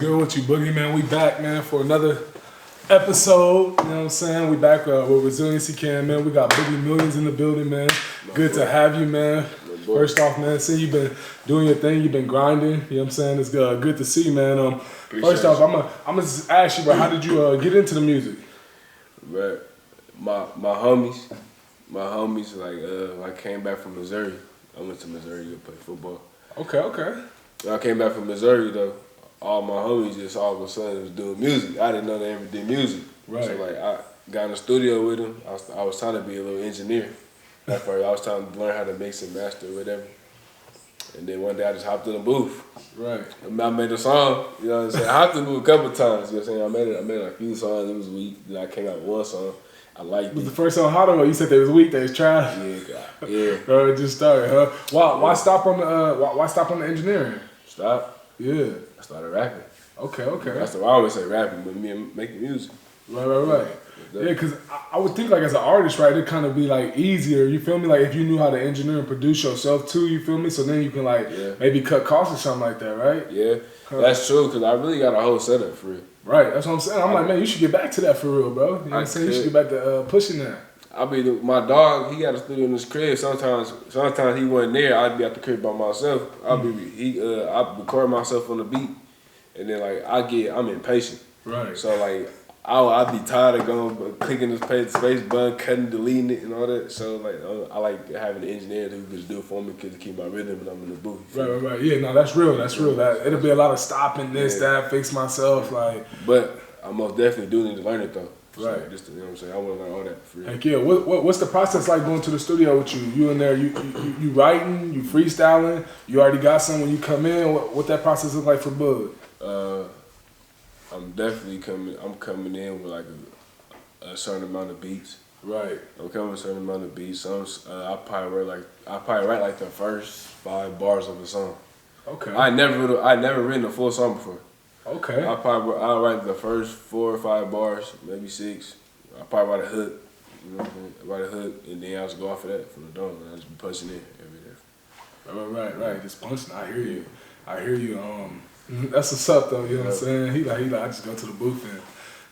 Good with you, Boogie, man. We back, man, for another episode. You know what I'm saying? We back with Resiliency Cam, man. We got Boogiemillions in the building, man. Good to have you, man. First off, man, see you've been doing your thing. You've been grinding. You know what I'm saying? It's good to see, man. First off, I'm gonna just ask you, bro, how did you get into the music? But my homies, I came back from Missouri. I went to Missouri to play football. Okay. When I came back from Missouri, though, all my homies just all of a sudden was doing music. I didn't know they ever did music. Right. So I got in the studio with them. I was trying to be a little engineer. At first, I was trying to learn how to mix and master or whatever. And then one day I just hopped in the booth. Right. I made a song. You know what I'm saying? I hopped in the booth a couple times. You know what I'm saying? I made a few songs. It was weak. Then I came out with one song. I liked it. Was the first song hot or you said they was weak? They was trash. Yeah. Bro, it just started, huh? Why stop on the engineering? Stop. Yeah. I started rapping. Okay. That's what I always say, rapping, but me and making music. Right. Yeah, because I would think like as an artist, right, it'd kind of be like easier, you feel me? Like if you knew how to engineer and produce yourself too, you feel me? So then you can maybe cut costs or something like that, right? Yeah, that's true, because I really got a whole setup for it. Right, that's what I'm saying. I'm like, man, you should get back to that for real, bro. You know what I'm saying? You should get back to pushing that. My dog, he got a studio in his crib. Sometimes he wasn't there. I'd be at the crib by myself. I record myself on the beat, and then I'm impatient. Right. So I'd be tired of going clicking the space button, cutting, deleting it, and all that. So I like having an engineer who can just do it for me to keep my rhythm when I'm in the booth. Right. Yeah, no, that's real. That it'll be a lot of stopping this, that, fix myself, But I most definitely do need to learn it though. Right. So you know what I'm saying? I want to learn all that for free. Heck yeah. What's the process like going to the studio with you? You in there, you writing, you freestyling, you already got some when you come in. What that process look like for Bud? I'm definitely coming in with a certain amount of beats. Right. I'm coming with a certain amount of beats. Some I probably write the first 5 bars of a song. Okay. I never written a full song before. Okay. I'll write the first 4 or 5 bars, maybe 6. I probably write a hook. You know what I'm saying? Write a hook, and then I'll just go off of that from the dome, and I just be punching in every day. Right. Just punching. I hear you. That's what's up though. You know what I'm saying? He like I just go to the booth and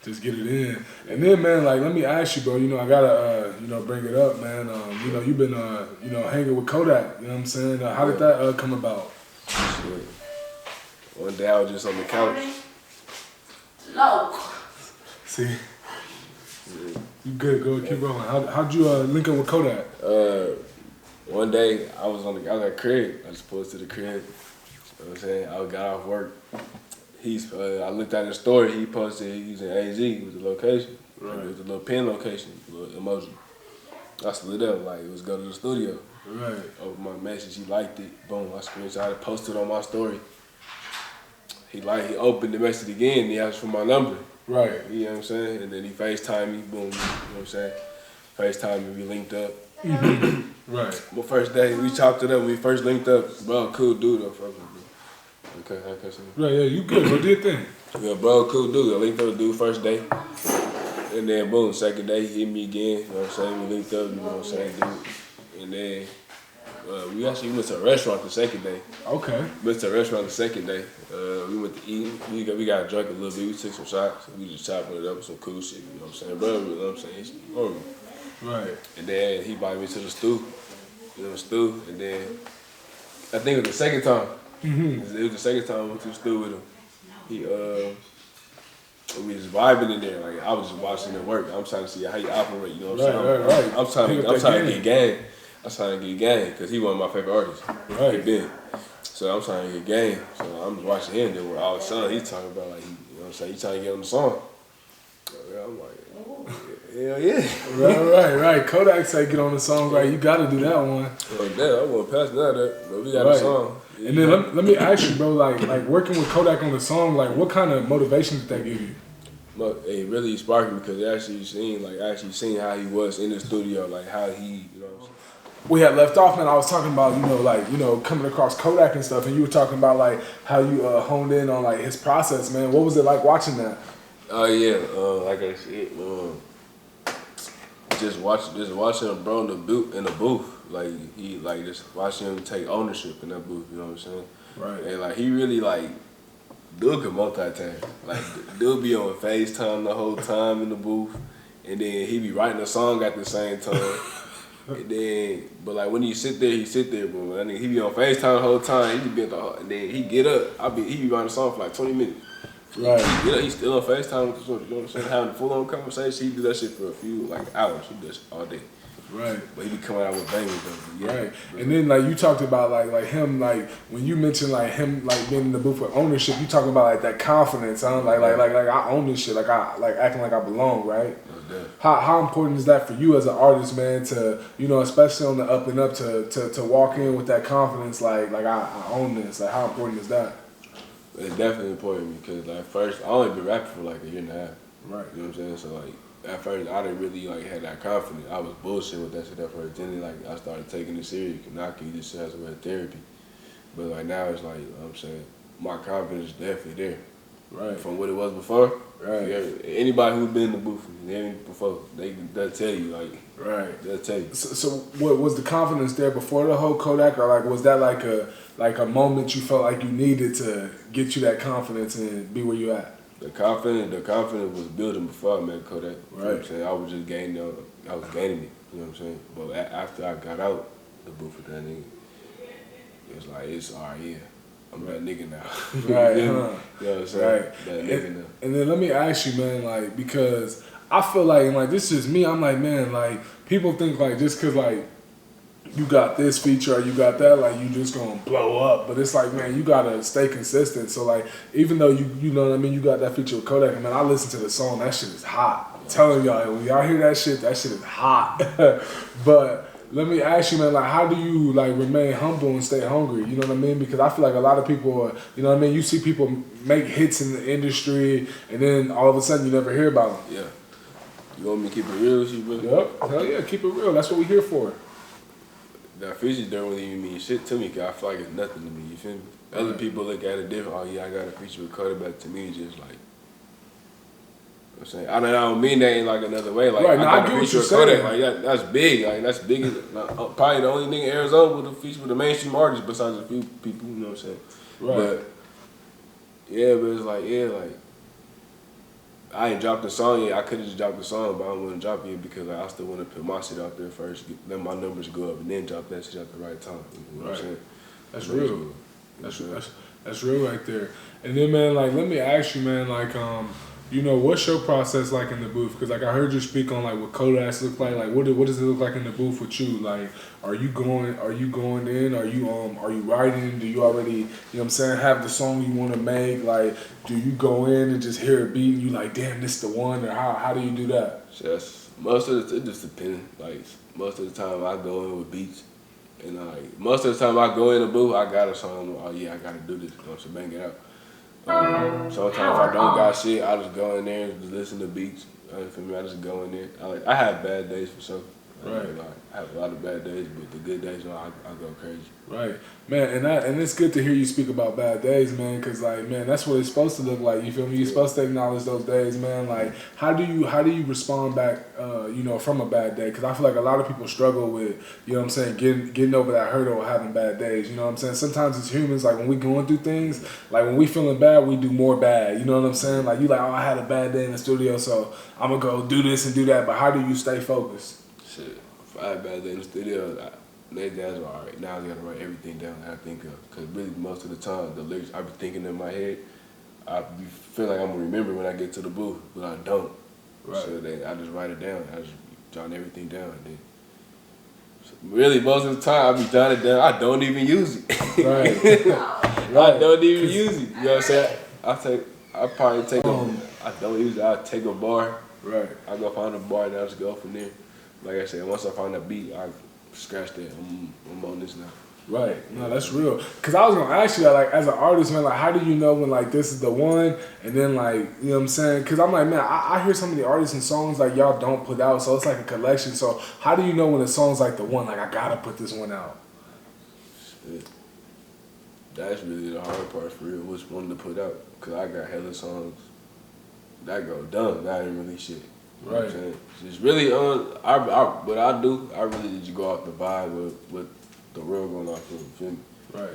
just get it in. And then man, let me ask you, bro. You know I gotta bring it up, man. You've been hanging with Kodak. You know what I'm saying? How did that come about? Shit. One day I was just on the couch. No. See, you good? Go keep rolling. How'd you link up with Kodak? One day I was at the crib. I just pulled to the crib. You know what I'm saying? I got off work. I looked at his story. He posted using AZ with the location. Right. It was a little pin location, a little emoji. I slid up it was go to the studio. Right. Over my message, he liked it. Boom, I screenshot it, posted on my story. He opened the message again. He asked for my number. Right. You know what I'm saying? And then he FaceTimed me. Boom. You know what I'm saying? FaceTimed me. We linked up. Right. My first day, we chopped it up. When we first linked up, bro, cool dude. Though, fuck with me. Okay. Right, yeah, you good. Go do your thing. Yeah, bro, cool dude. I linked up with dude first day. And then, boom, second day, he hit me again. You know what I'm saying? We linked up, you know what I'm saying, dude. And then we actually went to a restaurant the second day. Okay. Went to a restaurant the second day. We went to eat. We got drunk a little bit. We took some shots. We just chopping it up with some cool shit. You know what I'm saying? Bro, you know what I'm saying? He's horrible. Right. And then he invited me to the stew. And then I think it was the second time. It was the second time I went to the stew with him. We was vibing in there. I was just watching it work. I'm trying to see how he operate. You know what I'm saying? Right. I'm trying to get game. I'm trying to get game because he one of my favorite artists. Right. Been. So I'm trying to get game. So I'm just watching him. Then where all of a sudden he's talking about you know what I'm saying? He's trying to get on the song. I'm like, hell yeah. Right. Kodak say get on the song, right? You got to do that one. I won't pass that. But we got a song. And then let me ask you, bro, like working with Kodak on the song, what kind of motivation did that give you? It really sparked me because actually seen how he was in the studio, how he, you know. We had left off, man. I was talking about, coming across Kodak and stuff, and you were talking about how you honed in on his process, man. What was it like watching that? Oh yeah, like I said, just watching him, bro, in the booth, just watching him take ownership in that booth. You know what I'm saying? Right. And he really dude can multitask. Like, dude be on FaceTime the whole time in the booth, and then he be writing a song at the same time. And then, but like when he sit there, But I mean, he be on FaceTime the whole time. He be at the, and then he get up. He be writing a song for like 20 minutes. Right. He get up, he still on FaceTime with the, you know what I'm saying, having a full on conversation. He do that shit for a few like hours. He does all day. Right. But he be coming out with bangers though. Yeah. Right. And then like you talked about like him like when you mentioned like him like being in the booth with ownership, you talking about like that confidence, huh? Like I own this shit, like I like acting like I belong, right? How important is that for you as an artist, man, to, you know, especially on the up and up to walk in with that confidence like I own this. Like how important is that? It's definitely important because like first I only been rapping for like a year and a half. Right. You know what I'm saying? So like at first I didn't really like have that confidence. I was bullshit with that shit at first. Then like I started taking it serious and I could just as a therapy. But like now it's like, you know what I'm saying, my confidence is definitely there. Right. From what it was before. Right. Yeah, anybody who's been in the booth before, they'll tell you like. Right. They'll tell you. So what was the confidence there before the whole Kodak, or like was that like a moment you felt like you needed to get you that confidence and be where you at? The confidence was building before I met Kodak. Right. You know what I'm saying? I was just gaining it. You know what I'm saying? But after I got out the booth with that nigga, it was like, it's alright, yeah. I'm that nigga now. Right, You huh? know what I'm saying? Right. That nigga now. And then let me ask you, man, like, because I feel like, and like, this is me, I'm like, man, like, people think like just cause like you got this feature or you got that, like you just gonna blow up. But it's like, man, you gotta stay consistent. So like, even though you know what I mean, you got that feature with Kodak, and man, I listen to the song, that shit is hot. I'm telling y'all, when y'all hear that shit is hot. But let me ask you, man, like, how do you like remain humble and stay hungry? You know what I mean? Because I feel like a lot of people are, you know what I mean? You see people make hits in the industry, and then all of a sudden you never hear about them. Yeah. You want me to keep it real with you, bro? Yep. Hell yeah, keep it real. That's what we're here for. That feature don't really even mean shit to me, cause I feel like it's nothing to me. You feel me? Other people look at it different. Oh yeah, I got a feature with Kodak, but to me, it's just like. I'm saying, I don't mean that in like another way. Like, right, no, I got get a what feature you're with Kodak, saying. like that's big. Like that's big. Probably the only nigga in Arizona with a feature with a mainstream artist besides a few people. You know what I'm saying? Right. But it's like I ain't dropped the song yet. I could have just dropped the song, but I don't want to drop it yet because like, I still want to put my shit out there first, let my numbers go up, and then drop that shit at the right time. You know what I'm saying? That's real. That's real right there. And then, man, like, let me ask you, man, like, you know, what's your process like in the booth? Because, like, I heard you speak on, like, what Kodak's look like. Like, what does it look like in the booth with you? Like, are you going in? Are you writing? Do you already, you know what I'm saying, have the song you want to make? Like, do you go in and just hear a beat and you like, damn, this the one? Or how do you do that? Just most of it just depends. Like, most of the time I go in with beats. And, like, most of the time I go in the booth, I got a song. Oh, yeah, I got to do this. So bang it out. Sometimes if I don't got shit, I just go in there and just listen to beats. For me, I just go in there. I have bad days for sure. Right. I have a lot of bad days, but the good days, I go crazy. Right, man, and it's good to hear you speak about bad days, man, because like, man, that's what it's supposed to look like. You feel me? You're supposed to acknowledge those days, man. Like, how do you respond back, you know, from a bad day? Because I feel like a lot of people struggle with, you know what I'm saying, getting over that hurdle of having bad days. You know what I'm saying? Sometimes as humans, like when we going through things, like when we feeling bad, we do more bad. You know what I'm saying? Like you like, oh, I had a bad day in the studio, so I'm gonna go do this and do that. But how do you stay focused? Shit, if I had a bad day in the studio, next day I was all right. Now I gotta write everything down that I think of, cause really most of the time the lyrics I be thinking in my head, I be feel like I'm gonna remember when I get to the booth, but I don't. Right. So then I just write it down. I just jot everything down, and then really most of the time I be jotting it down. I don't even use it. Right. I don't even use it. You know what I'm saying? I probably take I don't use it. I take a bar. Right. I go find a bar and I just go from there. Like I said, once I find a beat, I scratch that. I'm on this now. Right. No, that's real. Cause I was gonna ask you that, like, as an artist, man, like, how do you know when like this is the one, and then like, you know what I'm saying? Cause I'm like, man, I hear some of the artists and songs like y'all don't put out, so it's like a collection. So how do you know when a song's like the one? Like, I gotta put this one out. Shit. That's really the hard part for real. Which one to put out? Cause I got hella songs that go dumb. That ain't really shit. You know what I'm saying? It's really what I do. I really just go off the vibe with the real going off. You feel me? Right.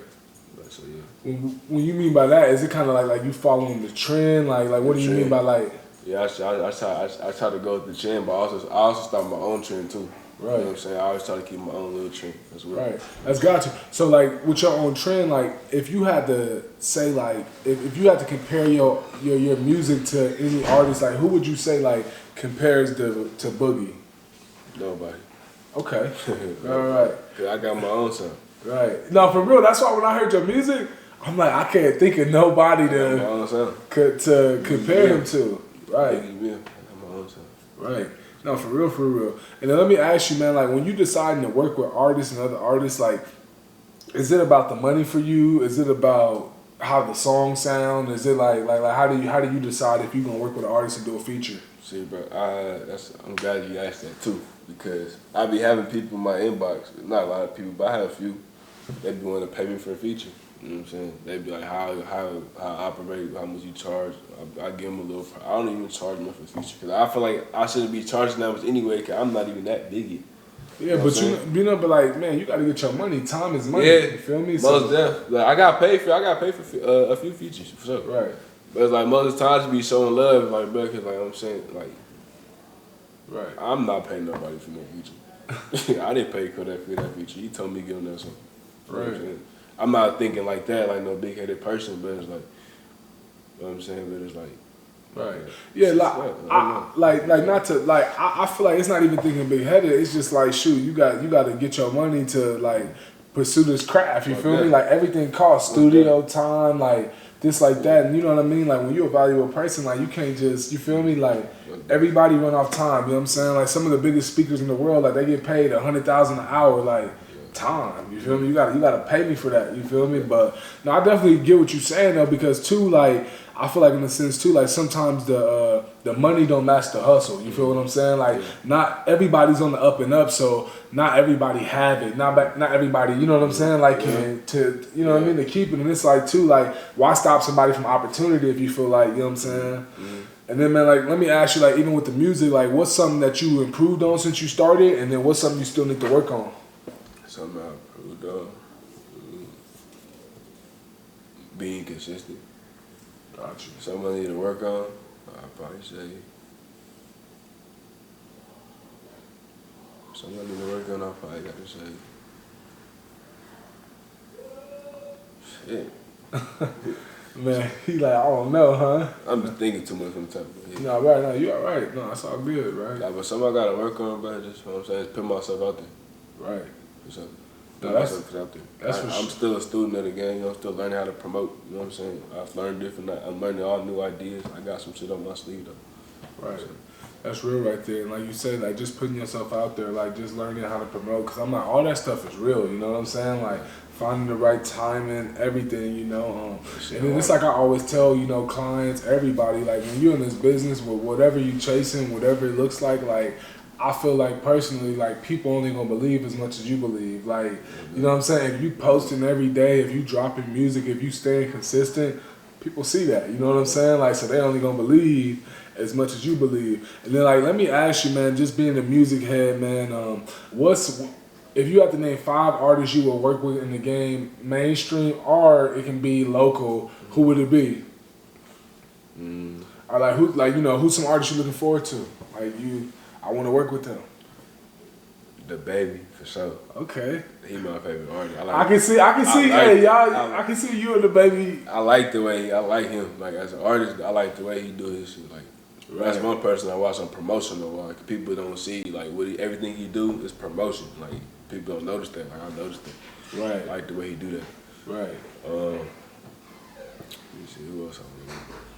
But so yeah. When you mean by that, is it kind of like you following the trend? Like what do you mean by like? Yeah, I try to go with the trend, but I also start my own trend too. Right. You know what I'm saying? I always try to keep my own little trend as well. Right. That's got you. So like with your own trend, like if you had to say like if you had to compare your music to any artist, like who would you say like compares to Boogie? Nobody. Okay. Right. Cause I got my own sound. Right. No, for real. That's why when I heard your music, I'm like I can't think of nobody I got my own sound. to compare him to. Right. I got my own sound. Right. No, for real, for real. And then let me ask you, man, like when you deciding to work with artists and other artists, like, is it about the money for you? Is it about how the songs sound? Is it like how do you decide if you're gonna work with an artist and do a feature? See, bro, I'm glad you asked that too, because I be having people in my inbox, not a lot of people, but I have a few, they be wanting to pay me for a feature. You know what I'm saying? They be like, how I operate, how much you charge. I give them a little. I don't even charge them for feature because I feel like I shouldn't be charging that much anyway because I'm not even that biggie. Yeah, but but like, man, you gotta get your money. Time is money. Yeah, you feel me? Most definitely. Like, I got paid for a few features for sure. Right. But it's like most of the times you be showing love, like, bro, because like I'm saying, like, right. I'm not paying nobody for no feature. I didn't pay for that feature. He told me to give him that song. Right. You know I'm not thinking like that, like no big-headed person, but it's like, you know what I'm saying? But it's like, right. Yeah, I feel like it's not even thinking big headed. It's just like, shoot, you got to get your money to like pursue this craft. You feel me? Like everything costs studio time, like this, like that, and you know what I mean. Like when you evaluate a person, like you can't just, you feel me? Like everybody run off time. You know what I'm saying? Like some of the biggest speakers in the world, like they get paid $100,000 an hour, like. Time, you feel me? You gotta pay me for that, you feel me? But no, I definitely get what you're saying though, because too, like I feel like in a sense too, like sometimes the money don't match the hustle. You feel what I'm saying? Like not everybody's on the up and up, so not everybody have it. Not everybody, you know what I'm saying? Like to you know what I mean, to keep it. And it's like too, like why stop somebody from opportunity if you feel like, you know what I'm saying? Mm-hmm. And then man, like let me ask you, like even with the music, like what's something that you improved on since you started, and then what's something you still need to work on? Something I improved on. Being consistent. Got you. Something I need to work on, I'd probably say. Something I need to work on, I probably got to say. Shit. Man, he like, I don't know, huh? I'm just thinking too much from the top of my head. No, right, no, you all right. No, it's all good, right? Like, but something I got to work on, bro, just, you know what I'm saying, is put myself out there. Right. So, no, that's out there. I'm still a student of the game. You know, I'm still learning how to promote. You know what I'm saying? I've learned different. I'm learning all new ideas. I got some shit on my sleeve though. Right. That's real right there. And like you said, like just putting yourself out there, like just learning how to promote. Cause I'm like, all that stuff is real. You know what I'm saying? Like finding the right timing, everything. You know. And then it's like I always tell clients, everybody, like when you're in this business with whatever you chasing, whatever it looks like I feel like personally, like people only gonna believe as much as you believe. Like, you know what I'm saying? If you posting every day, if you dropping music, if you staying consistent, people see that. You know what I'm saying? Like, so they only gonna believe as much as you believe. And then like, let me ask you, man, just being a music head, man, if you have to name 5 artists you will work with in the game, mainstream or it can be local, who would it be? Or like who's some artists you looking forward to? Like I want to work with them. The Baby, for sure. Okay. He my favorite artist. I can see. I can see you and the Baby. I like him. Like as an artist, I like the way he do his shit. Like that's one person I watch on promotional. Like people don't see like everything he do is promotion. Like people don't notice that. Like I noticed it. Right. I like the way he do that. Right. Let me see who else I'm with.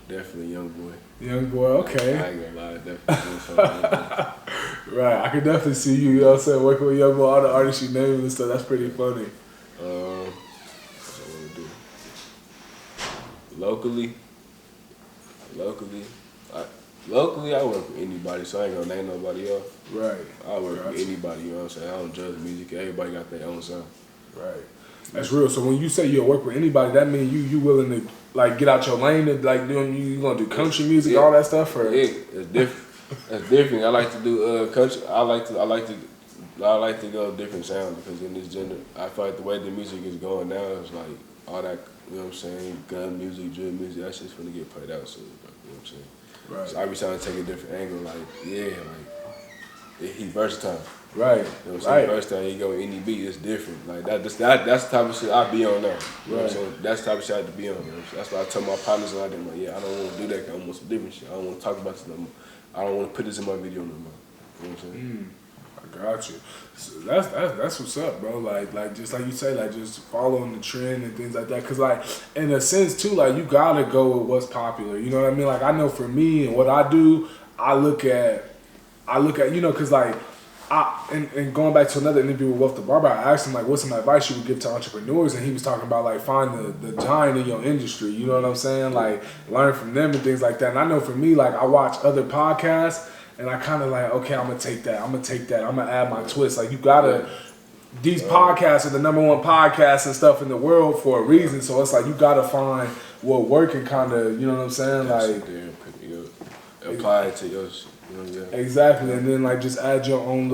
Definitely Young Boy. Young Boy, okay. I ain't gonna lie, definitely. Right, I can definitely see you, you know what I'm saying, working with Young Boy, all the artists you named and stuff, that's pretty funny. What I wanna do? Locally, I work with anybody, so I ain't gonna name nobody else. Right. I work with anybody, you know what I'm saying? I don't judge music, everybody got their own sound. Right. That's real. So when you say you'll work with anybody, that means you willing to like get out your lane and like you gonna do country music, all that stuff, or yeah, it's different. It's different. I like to do country. I like to go different sounds because in this gender, I feel like the way the music is going now is like all that, you know what I'm saying, gun music, drill music, that shit's finna get played out soon, bro. You know what I'm saying? Right. So I be trying to take a different angle, like, yeah, like, he versatile. Right. You know what I'm saying? Versatile, he go any beat, it's different. Like, that's the type of shit I be on now. You know what I'm saying? That's the type of shit I have to be on. You know? That's why I tell my partners and I them, like, yeah, I don't want to do that, 'cause I want some different shit. I don't want to talk about this no more. I don't want to put this in my video no more. You know what I'm saying? I got you. So that's what's up, bro. Like just like you say, like just following the trend and things like that. Cause like in a sense too, like you gotta go with what's popular. You know what I mean? Like I know for me and what I do, I look at you know, cause like and going back to another interview with Wolf the Barber, I asked him like, what's some advice you would give to entrepreneurs, and he was talking about like find the giant in your industry. You know what I'm saying? Like learn from them and things like that. And I know for me, like I watch other podcasts. And I kind of like, okay, I'm gonna take that. I'm gonna add my twist. Like you gotta, these podcasts are the #1 podcasts and stuff in the world for a reason. So it's like you gotta find what work and kind of, you know what I'm saying? Like apply it to your shit. You know, yeah. Exactly, and then like just add your own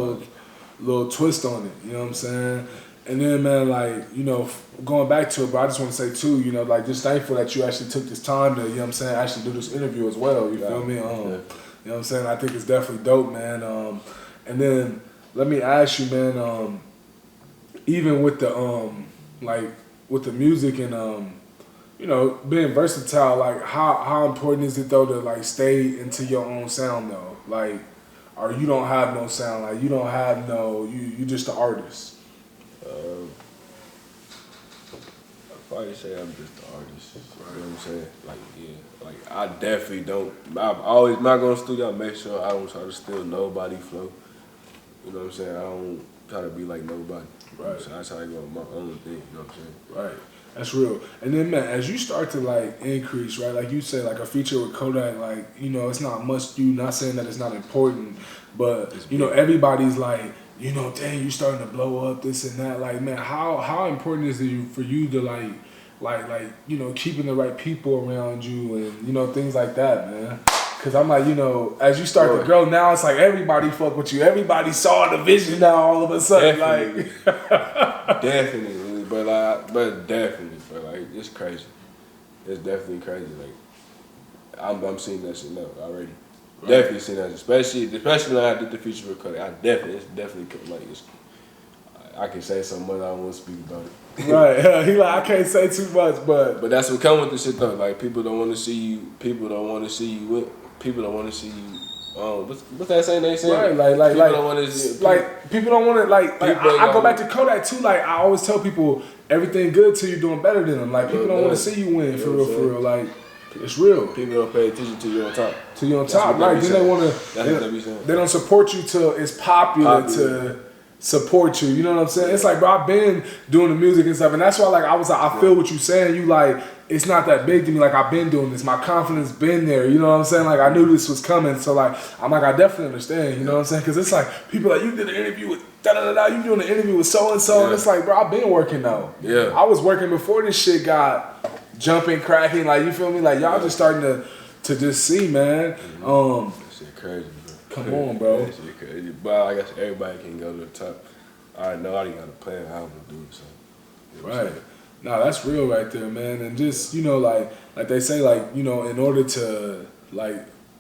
little twist on it. You know what I'm saying? And then man, like you know, going back to it, but I just want to say too, you know, like just thankful that you actually took this time to, you know what I'm saying, actually do this interview as well. You feel me? You know what I'm saying? I think it's definitely dope, man. And then let me ask you, man, even with the like with the music and you know, being versatile, like how important is it though to like stay into your own sound though? Like or you don't have no sound, like you don't have no you just an artist. I'd probably say I'm just an artist. You know what I'm saying? Like, yeah. Like, I definitely don't. I'm always, when I go to the studio, I make sure I don't try to steal nobody's flow. You know what I'm saying? I don't try to be like nobody. Right. So I try to go my own thing. You know what I'm saying? Right. That's real. And then, man, as you start to, like, increase, right, like you say, like, a feature with Kodak, like, you know, it's not much due, not saying that it's not important, but, you know, everybody's like, you know, dang, you starting to blow up, this and that. Like, man, how important is it for you to, like, you know, keeping the right people around you and, you know, things like that, man? Because I'm like, you know, as you start to grow now, it's like everybody fuck with you. Everybody saw the vision now all of a sudden. Definitely. Like, Definitely. But definitely. But, like, it's crazy. It's definitely crazy. Like, I'm seeing that shit now already. Right. Definitely seeing that, especially when I did the feature with Kodak. It's definitely like I can say so much I don't want to speak about it. Right, he like I can't say too much, but that's what comes with this shit though. Like people don't want to see you. People don't want to see you. People don't want to see you. What's that saying they say? Right, like people don't want to see. People don't want to like I go back to Kodak too. Like I always tell people everything good till you're doing better than them. Like people don't want to see you win for real. Like it's real. People don't pay attention to you on top. To you on top, right? Then they want to. They don't support you till it's popular to support you. You know what I'm saying? It's like, bro, I've been doing the music and stuff, and that's why, like, I feel what you're saying. You like, it's not that big to me. Like, I've been doing this. My confidence been there. You know what I'm saying? Like, I knew this was coming. So, like, I'm like, I definitely understand. You know what I'm saying? Because it's like people like, you did an interview with you doing an interview with so and so, and it's like, bro, I've been working though. Yeah, I was working before this shit got jumping, cracking. Like, you feel me? Like, y'all just starting to just see, man. That shit crazy. Come on, bro. That shit crazy. But I guess everybody can go to the top. I know I got a plan how I'm gonna do it. So, you know right. Nah, that's real right there, man. And just, you know, like they say, like, you know, in order to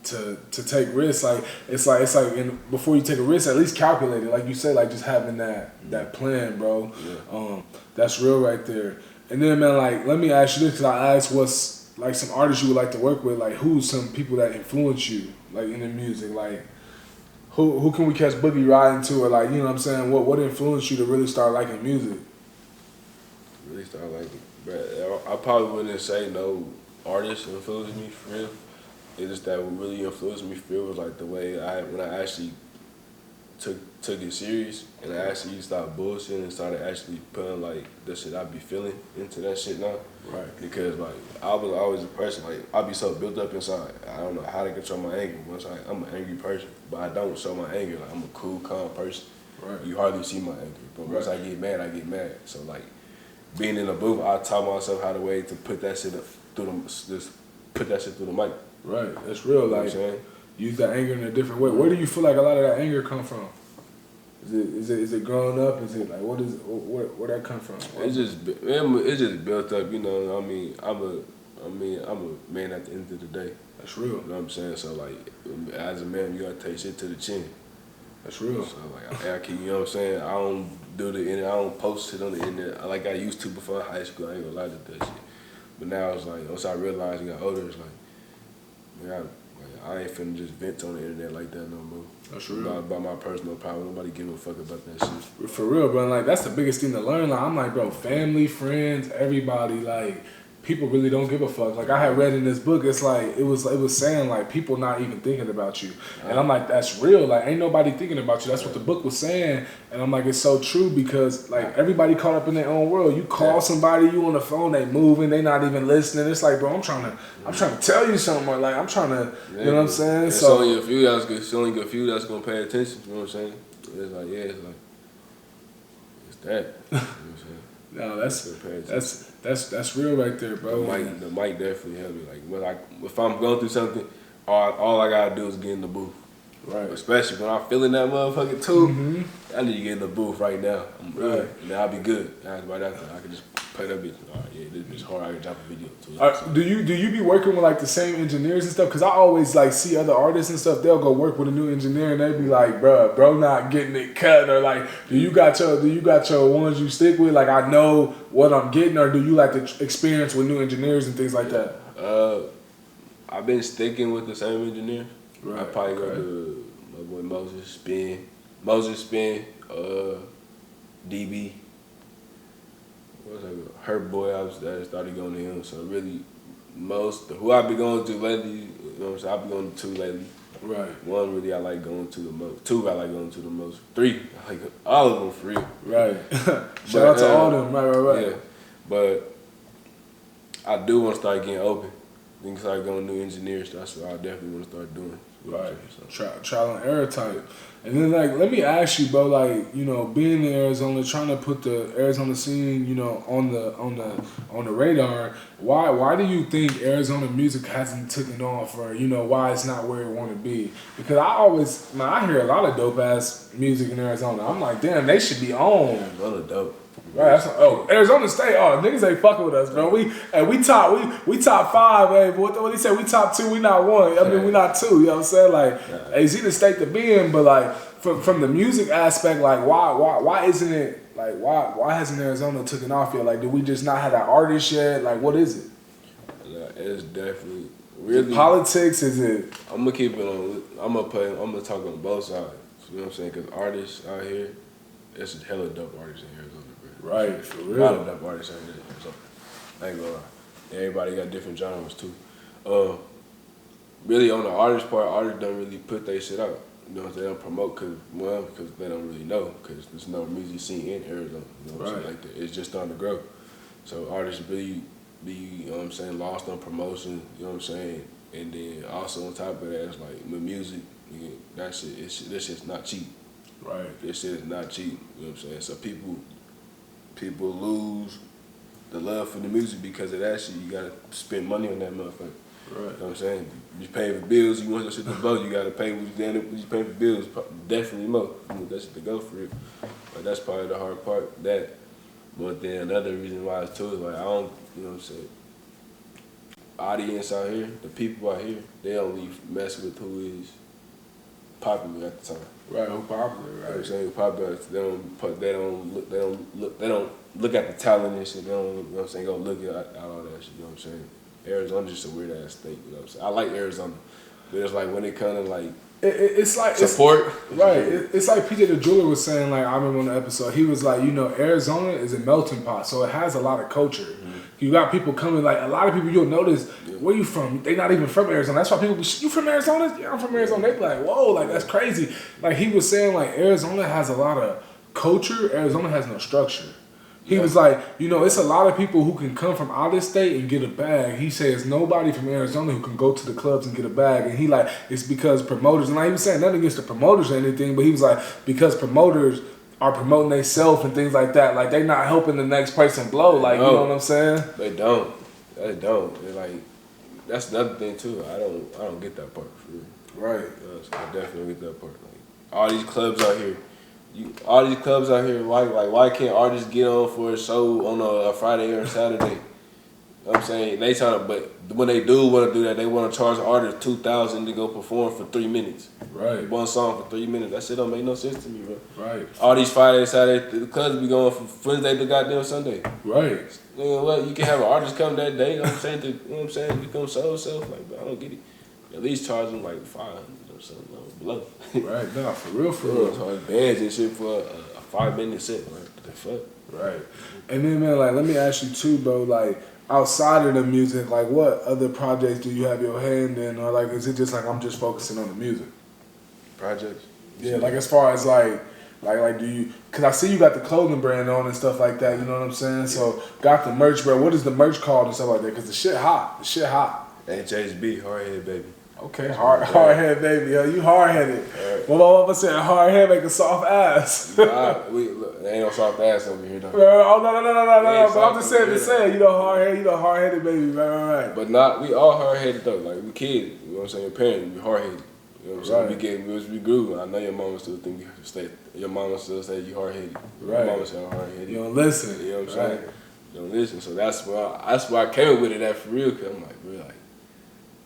to take risks, like it's like before you take a risk, at least calculate it. Like you say, like just having that plan, bro. Yeah. That's real right there. And then, man, like let me ask you this, because I asked what's like some artists you would like to work with, like who's some people that influence you, like in the music, like who can we catch Boogie riding to, or like, you know what I'm saying, what influenced you to really start liking music? Really start liking, but I probably wouldn't say no artist influenced me for real. It's just that what really influenced me for real was like the way when I actually took it serious and I actually stopped bullshitting and started actually putting like the shit I be feeling into that shit now. Right. Because like I was always a person, like I be so built up inside. I don't know how to control my anger. Once I'm an angry person, but I don't show my anger. Like I'm a cool, calm person. Right. You hardly see my anger. But once I get mad, I get mad. So like being in the booth, I taught myself how to put that shit through the mic. Right. That's real. You know like use that anger in a different way. Where do you feel like a lot of that anger come from? Is it growing up? Is it like where that come from? It's just built up, you know. I mean, I'm a man at the end of the day. That's real. You know what I'm saying? So like, as a man, you gotta take shit to the chin. That's real. So like, I keep, you know what I'm saying? I don't do the internet. I don't post shit on the internet like I used to before high school. I ain't gonna lie to that shit. But now it's like, once I realized I got older, it's like, man, I ain't finna just vent on the internet like that no more. That's real. About my personal problem. Nobody give a fuck about that shit. For real, bro. Like, that's the biggest thing to learn. Like, I'm like, bro, family, friends, everybody, like, people really don't give a fuck. Like, I had read in this book, it's like, it was saying, like, people not even thinking about you. And I'm like, that's real. Like, ain't nobody thinking about you. That's what the book was saying. And I'm like, it's so true because, like, everybody caught up in their own world. You call somebody, you on the phone, they moving, they not even listening. It's like, bro, I'm trying to tell you something. Or like, I'm trying to, you know what I'm saying? It's only a few that's gonna pay attention. You know what I'm saying? It's like, it's that. You know what I'm saying? No, that's real right there, bro. The mic definitely helped me. Like if I'm going through something, all I gotta do is get in the booth. Right. Especially when I'm feeling that motherfucker too. I need to get in the booth right now. Right. And then I'll be good. Right after, I can just play that bitch. All right, yeah, this bitch hard. I can drop a video too. Do you be working with like the same engineers and stuff? Because I always like see other artists and stuff. They'll go work with a new engineer and they be like, bro not getting it cut, or like, do you got your ones you stick with? Like, I know what I'm getting, or do you like to experience with new engineers and things like that? I've been sticking with the same engineer. Right. I probably go to my boy Moses Spin, DB. What's that? Her boy, I started going to him. So really, who I be going to lately, you know what I'm saying? I be going to two lately. Right. One really I like going to the most. Two I like going to the most. Three I like all of them for real. Right. Shout out to all them. Right. Yeah, but I do want to start getting open. Then start going to new engineers. That's what I definitely want to start doing. Right. Trial and error type. And then, like, let me ask you, bro, like, you know, being in Arizona, trying to put the Arizona scene, you know, on the radar, why do you think Arizona music hasn't taken off, or, you know, why it's not where it want to be? Because I hear a lot of dope ass music in Arizona. I'm like, damn, they should be on. Arizona dope. Right, Arizona State. Oh, niggas ain't fucking with us, bro. We top five, hey. What do you say? We top two. We not one. I mean, we not two. You know what I'm saying? Like, it's the state to be in, but like from the music aspect, like why isn't it like why hasn't Arizona taken off yet? Like, do we just not have that artist yet? Like, what is it? It's definitely really politics. Is it? I'm gonna keep it on. I'm gonna talk on both sides. You know what I'm saying? Because artists out here, there's a hella dope artists in Arizona. Right, for real. A lot of dope artists out there. So, I ain't gonna lie. Everybody got different genres too. Really on the artist part, artists don't really put their shit out. You know what I'm saying? They don't promote because they don't really know, because there's no music scene in Arizona. You know what I'm saying? Like that. It's just starting to grow. So artists really be, you know what I'm saying, lost on promotion, you know what I'm saying? And then also on top of that, it's like with music, this shit's not cheap. Right. This shit is not cheap, you know what I'm saying? So people lose the love for the music because of that shit. You gotta spend money on that motherfucker. Right. You know what I'm saying? You pay for bills, you want your shit to blow, you gotta pay what you pay for bills, definitely more. You want that shit to go for it. But that's probably the hard part, that. But then another reason why it's too is like, I don't, you know what I'm saying? Audience out here, the people out here, they only mess with who is popular at the time. Right, who popular, right? You know what I'm saying? Popular, they don't look at the talent and shit. They don't, you know what I'm saying, go look at all that shit, you know what I'm saying? Arizona's just a weird ass state, you know what I'm saying? I like Arizona, but it's like when it comes to like it's like support. It's like PJ the Jeweler was saying, like, I remember on the episode, he was like, you know, Arizona is a melting pot, so it has a lot of culture. Mm-hmm. You got people coming, like, a lot of people you'll notice, where you from? They not even from Arizona. That's why people be, you from Arizona? Yeah, I'm from Arizona. They be like, whoa, like, that's crazy. Like, he was saying, like, Arizona has a lot of culture. Arizona has no structure. He was like, you know, it's a lot of people who can come from out of state and get a bag. He says nobody from Arizona who can go to the clubs and get a bag. And he like, it's because promoters, and like he was saying nothing against the promoters or anything, but he was like, because promoters are promoting themselves and things like that. Like, they not helping the next person blow. Like, you know what I'm saying? They don't. They're like, that's another thing too. I don't get that part for real. Right. I definitely get that part. Like, all these clubs out here, all these clubs out here, why can't artists get on for a show on a Friday or a Saturday? You know what I'm saying? They trying to, but when they do want to do that, they want to charge the artist $2,000 to go perform for 3 minutes. Right. One song for 3 minutes. That shit don't make no sense to me, bro. Right. All these Fridays, Saturday, the clubs be going from Wednesday to goddamn Sunday. Right. You know what? You can have an artist come that day. You know what I'm saying? You know what I'm saying? You come show yourself. Like, bro, I don't get it. At least charge them like $500 or something below. Right. Nah, for real. Charge bands and shit for a 5-minute set. Like, what the fuck? Right. And then, man, like, let me ask you too, bro. Like, outside of the music, like, what other projects do you have your hand in, or like, is it just like I'm just focusing on the music? Projects? Yeah, like as far as like do you? Cause I see you got the clothing brand on and stuff like that. You know what I'm saying? So got the merch, bro. What is the merch called and stuff like that? Cause the shit hot. HHB, hard head baby. Okay, hard head baby. Yo, you hard headed. Right. Well, I'm saying hard head make a soft ass. Look, there ain't no soft ass over here though. Oh no. But I'm just saying over to say, hard headed baby, right. But we all hard headed though. Like we kids, you know what I'm saying? Your parents, we hard headed. You know what I'm saying? We grew. I know your mama still think you stay. Your mama still say you hard headed. Right. Your mama say I'm hard headed. You don't listen. You know what I'm saying? You don't listen. So that's why I came with it at for real. Cause I'm like, real, like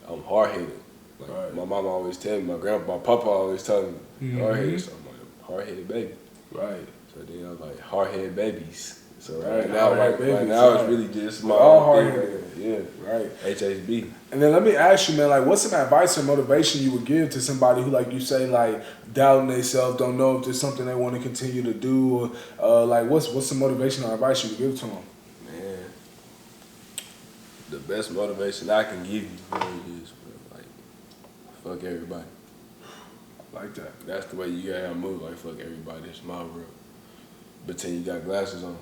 I'm hard headed. Like right. my mama always tell me, my papa always tell me, hard headed. So I'm like, hard headed baby. Right. So then I was like, hard headed babies. So right now it's really just my all hard headed. Yeah. Right. HHB. And then let me ask you, man, like, what's some advice or motivation you would give to somebody who, like you say, like, doubting themselves, don't know if there's something they want to continue to do, or like, what's some motivation or advice you would give to them? Man, the best motivation I can give you really is, like, fuck everybody. Like that. That's the way you gotta move. Like, fuck everybody. It's my world. Pretend you got glasses on,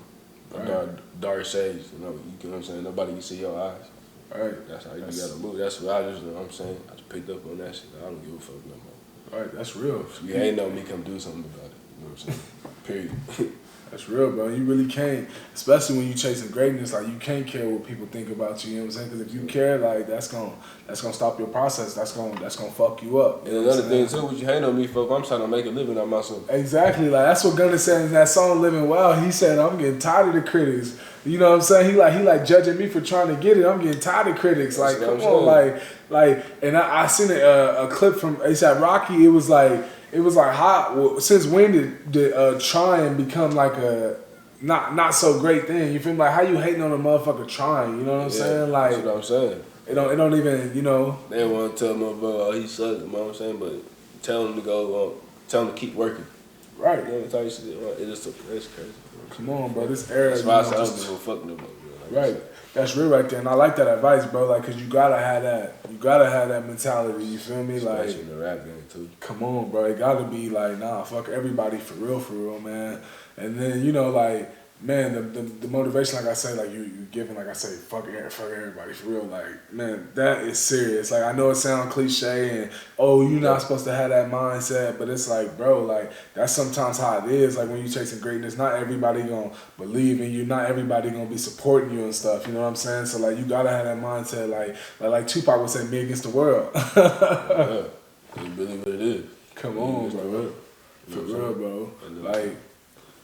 right. dark shades. You know what I'm saying? Nobody can see your eyes. Right. That's how you gotta move. That's what I just, you know what I'm saying? I just picked up on that shit. I don't give a fuck no more. Right, that's real. If you ain't know me, come do something about it. You know what I'm saying? Period. That's real, bro. You really can't, especially when you chasing greatness. Like, you can't care what people think about you. You know what I'm saying? Because if you care, like, that's gonna stop your process. That's gonna fuck you up. And another thing too, what you hate on me for? I'm trying to make a living out myself. Exactly. Like, that's what Gunna said in that song "Living Well." He said, "I'm getting tired of the critics." You know what I'm saying? He like judging me for trying to get it. I'm getting tired of critics. Like, come on, like. And I seen a clip from ASAP Rocky. It was like hot. Well, since when did trying become like a not so great thing? You feel me? Like, how you hating on a motherfucker trying? You know what I'm saying? Like, that's what I'm saying. It don't even, you know. They want to tell my brother, oh, he sucks. You know what I'm saying? But tell him to go. Tell him to keep working. Right. You know what I'm saying? It's crazy. Come on, bro. This era. That's why I don't give a fuck no more. Right. That's real right there. And I like that advice, bro. Like, cause you gotta have that. You gotta have that mentality. You feel me? Like, especially in the rap game too. Come on, bro. It gotta be like, nah, fuck everybody for real, man. And then, you know, like, man, the motivation, like I say, like you giving, like I say, fuck everybody for real. Like, man, that is serious. Like, I know it sounds cliche and you're not supposed to have that mindset, but it's like, bro, like, that's sometimes how it is. Like, when you chasing greatness, not everybody gonna believe in you, not everybody gonna be supporting you and stuff. You know what I'm saying? So like, you gotta have that mindset. Like Tupac would say, me against the world. Yeah, it's really what it is. Come on, bro. For real, bro. Like.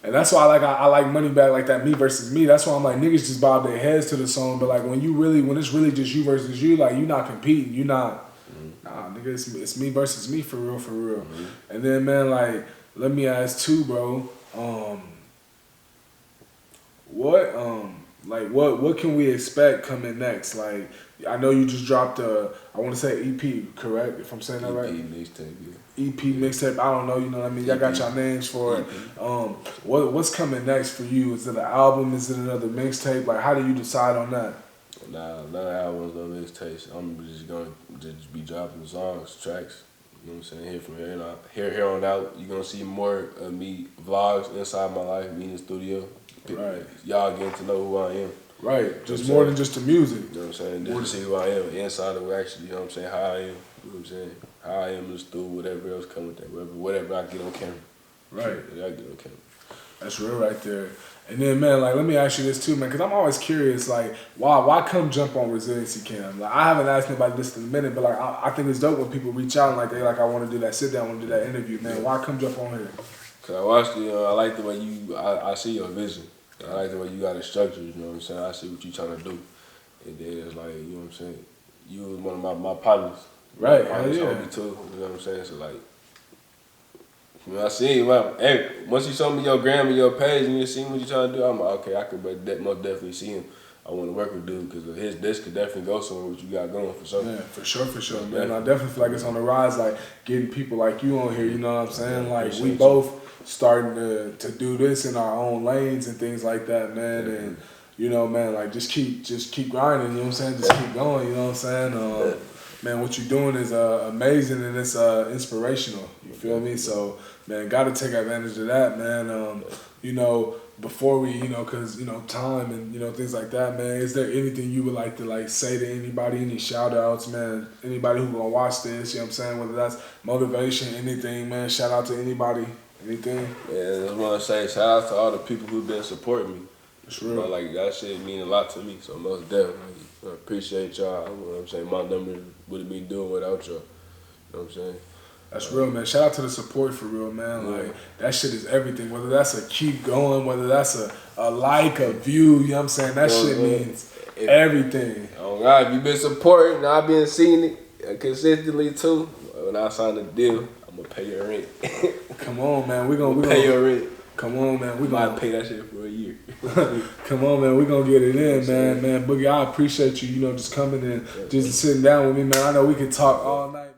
And that's why I like Moneybagg, like that me versus me. That's why I'm like, niggas just bob their heads to the song. But like, when it's really just you versus you, like, you not competing. You not, nah, nigga, it's me versus me for real. Mm-hmm. And then, man, like, let me ask too, bro. What can we expect coming next? Like, I know you just dropped I want to say EP, correct? If I'm saying that right? EP mixtape, yeah. EP mixtape, I don't know, you know what I mean? Y'all got y'all names for it. What's coming next for you? Is it an album? Is it another mixtape? Like, how do you decide on that? Nah, none of albums, no mixtapes. I'm just gonna just be dropping songs, tracks. You know what I'm saying? Here from here on out, you're gonna see more of me, vlogs inside my life, me in the studio. Right. Y'all getting to know who I am. Right. Just more than just the music. You know what I'm saying? Just to see who I am inside of actually, you know what I'm saying, how I am. You know what I'm saying? How I am in the studio, whatever else come with that, whatever I get on camera. Right. Yeah, I get on camera. That's real right there. And then, man, like, let me ask you this too, man, because I'm always curious, like, why come jump on Resiliency Cam? Like, I haven't asked anybody this in a minute, but like, I think it's dope when people reach out and like, they like, I want to do that sit down, I want to do that interview, man. Why come jump on here? Cause I watched it, I like the way I see your vision. I like the way you got it structured, you know what I'm saying? I see what you trying to do. And then it's like, you know what I'm saying? You was one of my partners. Right, My partners hell yeah. told me too, you know what I'm saying? So like, when I see you, hey, once you show me your gram and your page and you see what you trying to do, I'm like, okay, I could most definitely see him. I want to work with dude because this could definitely go somewhere what you got going for sure. Yeah, for sure, man. I definitely feel like it's on the rise, like getting people like you on here, you know what I'm saying? Like we both starting to do this in our own lanes and things like that, man. And you know, man, like just keep grinding, you know what I'm saying? Just keep going, you know what I'm saying? Man, what you're doing is amazing and it's inspirational. You feel me? So, man, got to take advantage of that, man. You know, before we, you know, because, you know, time and, you know, things like that, man, is there anything you would like to, like, say to anybody, any shout-outs, man? Anybody who going to watch this, you know what I'm saying? Whether that's motivation, anything, man, shout out to anybody, anything? Yeah, I just want to say shout out to all the people who've been supporting me. It's real. But, like, that shit mean a lot to me, so most definitely. I appreciate y'all. You know what I'm saying? My number wouldn't be doing without y'all. You know what I'm saying? That's real, man. Shout out to the support for real, man. Like, that shit is everything. Whether that's a keep going, whether that's a like, a view, you know what I'm saying? That shit means everything. Oh, God, if you been supporting, I've been seeing it consistently, too. When I sign the deal, I'm going to pay your rent. Come on, man. We gonna pay your rent. Come on, man. We might pay that shit for a year. Come on, man. We're going to get it in, man. Man, Boogie, I appreciate you, you know, just coming and just sitting down with me, man. I know we can talk all night.